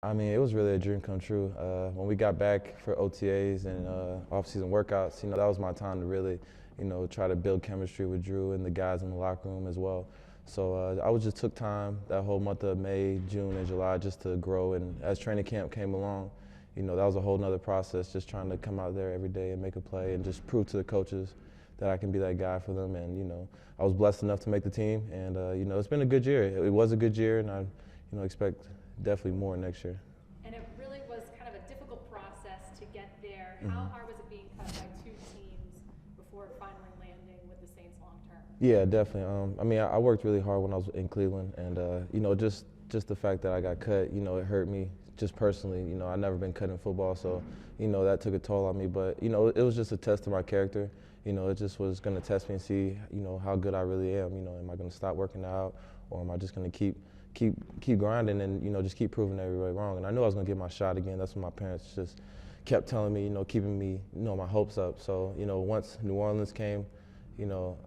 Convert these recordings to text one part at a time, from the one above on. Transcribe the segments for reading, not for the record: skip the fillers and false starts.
I mean, it was really a dream come true. When we got back for OTAs and off-season workouts, that was my time to really, try to build chemistry with Drew and the guys in the locker room as well. So I just took time that whole month of May, June, and July just to grow. And as training camp came along, that was a whole nother process, just trying to come out there every day and make a play and just prove to the coaches that I can be that guy for them. And, I was blessed enough to make the team. And, it's been a good year. It was a good year, and I, expect definitely more next year. And it really was kind of a difficult process to get there. Mm-hmm. How hard was it being cut by two teams before finally landing with the Saints long term? Yeah, definitely. I mean, I worked really hard when I was in Cleveland, and just the fact that I got cut, it hurt me just personally. I've never been cut in football, so that took a toll on me. But it was just a test of my character. It just was going to test me and see how good I really am. Am I going to stop working out, or am I just going to keep grinding and just keep proving everybody wrong? And I knew I was going to get my shot again. That's what my parents just kept telling me, keeping me my hopes up. So once New Orleans came,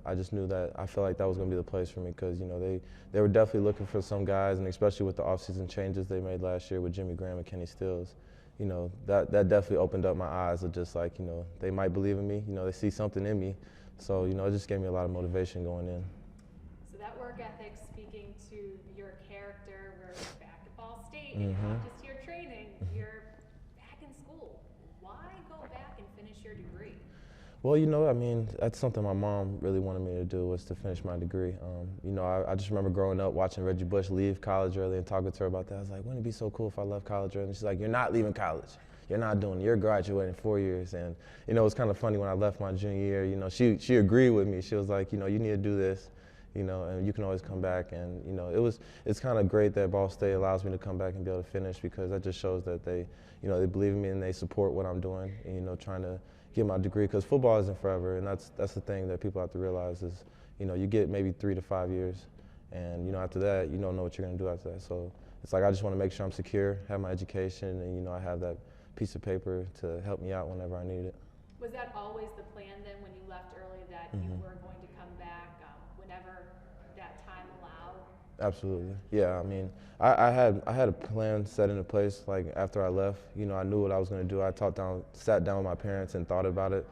I just knew that I felt like that was going to be the place for me because they were definitely looking for some guys, and especially with the offseason changes they made last year with Jimmy Graham and Kenny Stills. That definitely opened up my eyes of just like, they might believe in me, they see something in me. So, it just gave me a lot of motivation going in. So that work ethic speaking to your character, we're back at Ball State, Mm-hmm. and you're not just here training, you're back in school. Why go back and finish your degree? Well, I mean, that's something my mom really wanted me to do, was to finish my degree. I just remember growing up watching Reggie Bush leave college early and talking to her about that. I was like, wouldn't it be so cool if I left college early? And she's like, you're not leaving college. You're not doing it. You're graduating 4 years. And, it was kind of funny when I left my junior year, she agreed with me. She was like, you need to do this, and you can always come back. And, it's kind of great that Ball State allows me to come back and be able to finish, because that just shows that they believe in me and they support what I'm doing, and, trying to get my degree, because football isn't forever, and that's the thing that people have to realize is, you get maybe 3 to 5 years, and after that, you don't know what you're going to do after that. So it's like I just want to make sure I'm secure, have my education, and I have that piece of paper to help me out whenever I need it. Was that always the plan then when you left early, that Mm-hmm. you were going to come back whenever that time allowed? Absolutely. Yeah, I mean, I had a plan set into place. Like after I left, I knew what I was going to do. Sat down with my parents and thought about it.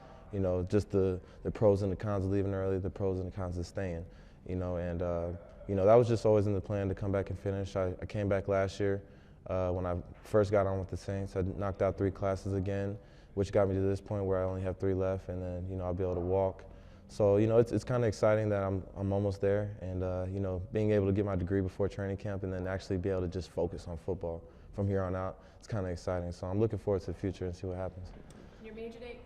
Just the pros and the cons of leaving early, the pros and the cons of staying. And that was just always in the plan to come back and finish. I came back last year when I first got on with the Saints. I knocked out 3 classes again, which got me to this point where I only have 3 left, and then I'll be able to walk. So it's kind of exciting that I'm almost there, and being able to get my degree before training camp and then actually be able to just focus on football from here on out, it's kind of exciting. So I'm looking forward to the future and see what happens. You're majoring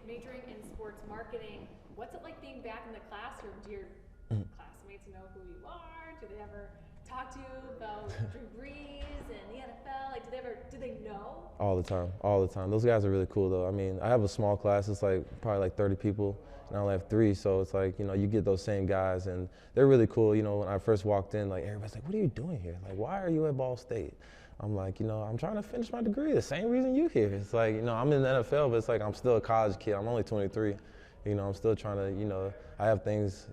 in sports marketing. What's it like being back in the classroom? Do your classmates know who you are? Do they ever talk to you about Drew Brees and the NFL? Like, do they know? All the time. Those guys are really cool, though. I mean, I have a small class. It's probably like 30 people, and I only have 3. So it's like, you get those same guys, and they're really cool. When I first walked in, like, everybody's like, what are you doing here? Like, why are you at Ball State? I'm like, I'm trying to finish my degree. The same reason you here. It's like, I'm in the NFL, but it's like I'm still a college kid. I'm only 23. I'm still trying to, I have things,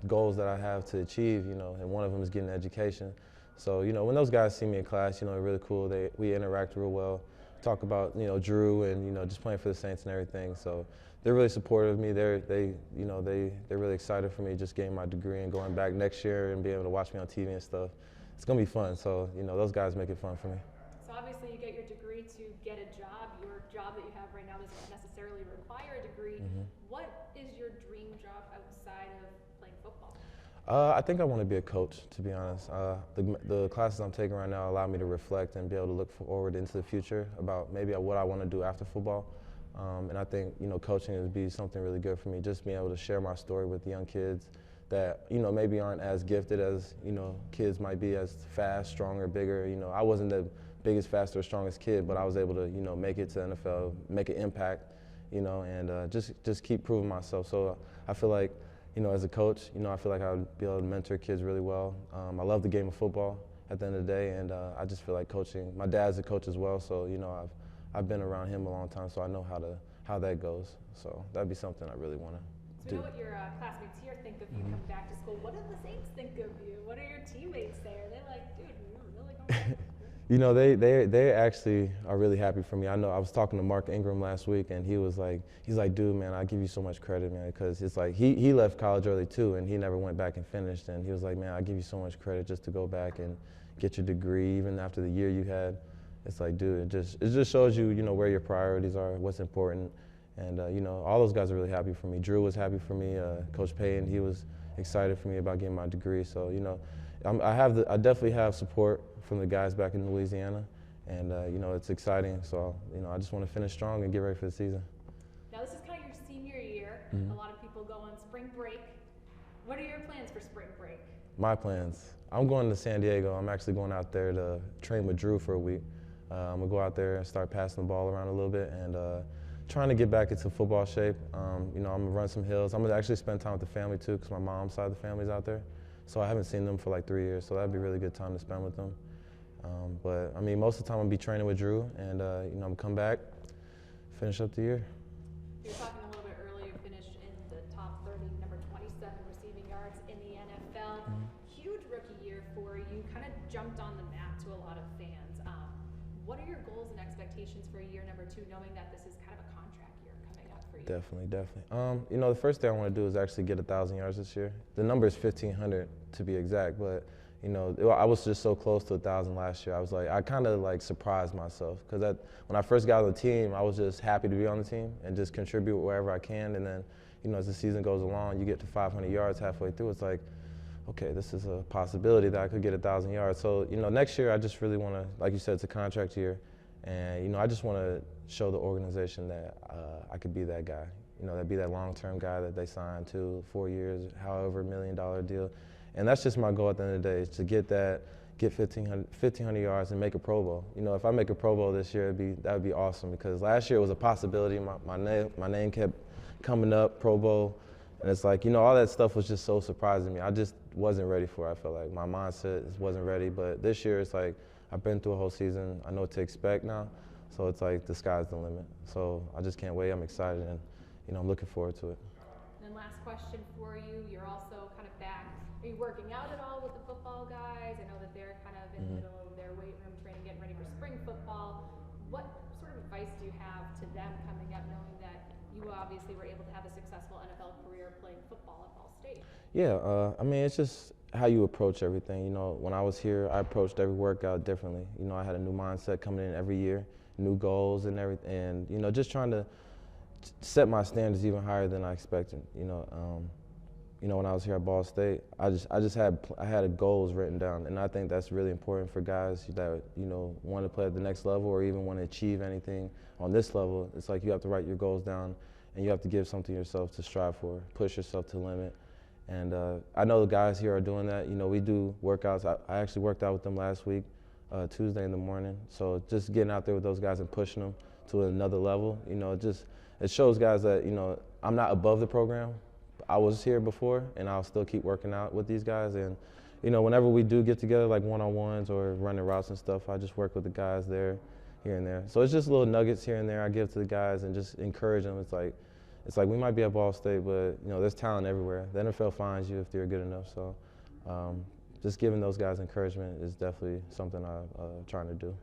goals that I have to achieve, and one of them is getting an education. So, when those guys see me in class, they're really cool. We interact real well, talk about, Drew and, just playing for the Saints and everything. So they're really supportive of me. They're really excited for me just getting my degree and going back next year and being able to watch me on TV and stuff. It's going to be fun. So, those guys make it fun for me. So obviously you get your degree to get a job. Your job that you have right now doesn't necessarily require a degree. Mm-hmm. What is your dream job outside of playing football? I think I want to be a coach, to be honest. The classes I'm taking right now allow me to reflect and be able to look forward into the future about maybe what I want to do after football. And I think, coaching would be something really good for me, just being able to share my story with young kids that, maybe aren't as gifted as, kids might be, as fast, stronger, bigger. I wasn't the biggest, fastest, strongest kid, but I was able to, make it to the NFL, make an impact, and just keep proving myself. So I feel like, as a coach, I feel like I would be able to mentor kids really well. I love the game of football at the end of the day, and I just feel like coaching. My dad's a coach as well, so I've been around him a long time, so I know how that goes. So that'd be something I really want to So we know what your classmates here think of you coming back to school. What do the Saints think of you? What do your teammates say? Are they like, dude, you're really going back? You know, they actually are really happy for me. I know I was talking to Mark Ingram last week, and he's like, dude, man, I give you so much credit, man, because it's like he left college early too, and he never went back and finished. And he was like, man, I give you so much credit just to go back and get your degree, even after the year you had. It's like, dude, it just shows you, you know, where your priorities are, what's important, and you know, all those guys are really happy for me. Drew was happy for me. Coach Payton, he was excited for me about getting my degree. So you know, I definitely have support from the guys back in Louisiana, and you know, it's exciting. So you know, I just want to finish strong and get ready for the season. Now this is kind of your senior year. Mm-hmm. A lot of people go on spring break. What are your plans for spring break? My plans. I'm going to San Diego. I'm actually going out there to train with Drew for a week. I'm gonna go out there and start passing the ball around a little bit and trying to get back into football shape. You know, I'm gonna run some hills. I'm gonna actually spend time with the family too, because my mom's side of the family's out there. So I haven't seen them for like 3 years, so that'd be a really good time to spend with them. But I mean, most of the time I'm gonna be training with Drew, and you know, I'm gonna come back, finish up the year. You were talking a little bit earlier. Finished in the top 30, number 27 receiving yards in the NFL. Mm-hmm. Huge rookie year for you. Kind of jumped on the map to a lot of fans. What are your goals and expectations for year number 2, knowing that this is kind of a contract year coming up for you? Definitely. You know, the first thing I want to do is actually get 1,000 yards this year. The number is 1,500 to be exact, but you know, I was just so close to 1,000 last year. I was like, I kind of like surprised myself, because when I first got on the team, I was just happy to be on the team and just contribute wherever I can. And then, you know, as the season goes along, you get to 500 yards halfway through. It's like, okay, this is a possibility that I could get 1,000 yards. So, you know, next year I just really want to, like you said, it's a contract year. And, you know, I just want to show the organization that I could be that guy, you know, that be that long-term guy that they signed to 4 years, however, $1 million deal. And that's just my goal at the end of the day, is to get 1,500 yards and make a Pro Bowl. You know, if I make a Pro Bowl this year, that would be awesome, because last year it was a possibility. My name kept coming up, Pro Bowl. And it's like, you know, all that stuff was just so surprising to me. I just wasn't ready for it. I felt like my mindset wasn't ready. But this year, it's like I've been through a whole season. I know what to expect now. So it's like the sky's the limit. So I just can't wait. I'm excited, and you know, I'm looking forward to it. And then last question for you. You're also kind of back. Are you working out at all with the football guys? I know that they're kind of in the middle of their weight room training, getting ready for spring football. What sort of advice do you have to them coming up, knowing that you obviously were able to have a successful NFL career playing football at Ball State? Yeah, I mean, it's just how you approach everything. You know, when I was here, I approached every workout differently. You know, I had a new mindset coming in every year, new goals and everything, and you know, just trying to set my standards even higher than I expected. You know, when I was here at Ball State, I had goals written down, and I think that's really important for guys that, you know, want to play at the next level or even want to achieve anything on this level. It's like you have to write your goals down, and you have to give something yourself to strive for, push yourself to the limit. And I know the guys here are doing that. You know, we do workouts. I actually worked out with them last week, Tuesday in the morning. So just getting out there with those guys and pushing them to another level, you know, it shows guys that, you know, I'm not above the program. I was here before, and I'll still keep working out with these guys. And, you know, whenever we do get together, like one-on-ones or running routes and stuff, I just work with the guys there, here and there. So it's just little nuggets here and there I give to the guys and just encourage them. It's like we might be at Ball State, but, you know, there's talent everywhere. The NFL finds you if you're good enough. So just giving those guys encouragement is definitely something I'm trying to do.